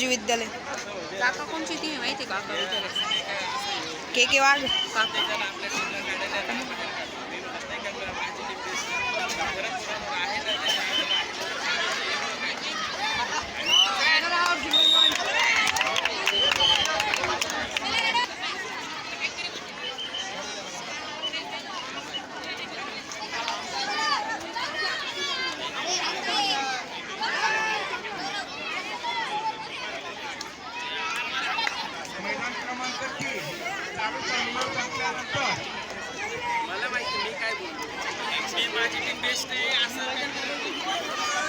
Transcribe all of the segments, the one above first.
शिवाजी विद्यालय. काका कोणची टीम माहिती का? के वाघ. मला माहिती मी काय बोलतो. माझी टीम बेस्ट आहे असं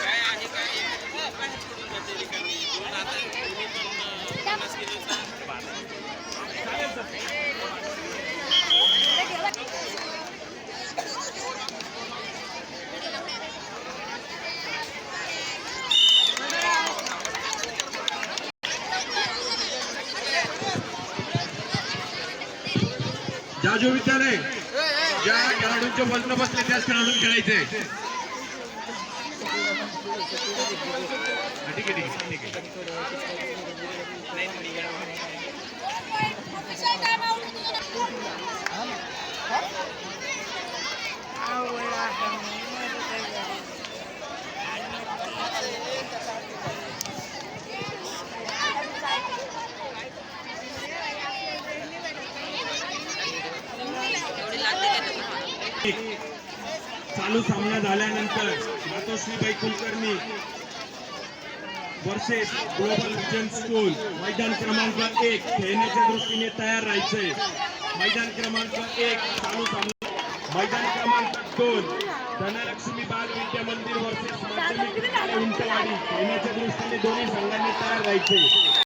काय आहे काय सोडून जाते रिकामी दोन आता तुम्ही पण 50 किलोचा जाजू विद्यालय ज्या खेळाडूंचे वजन बसले त्याच खेळाडून खेळायचे. ठीक आहे ठीक आहे. चालू सामना झाल्यानंतर Matoshribai Kulkarni versus global vision school मैदान क्रमांक 1 खेळण्याच्या दृष्टीने तयार राहायचंय. मैदान क्रमांक 1 चालू सामना. मैदान क्रमांक 2 धनलक्ष्मी बाल विद्या मंदिर वर्सेस माध्यमिक विद्यालय उंटवाडी खेळण्याच्या दृष्टीने दोन्ही संघांनी तयार राहायचे.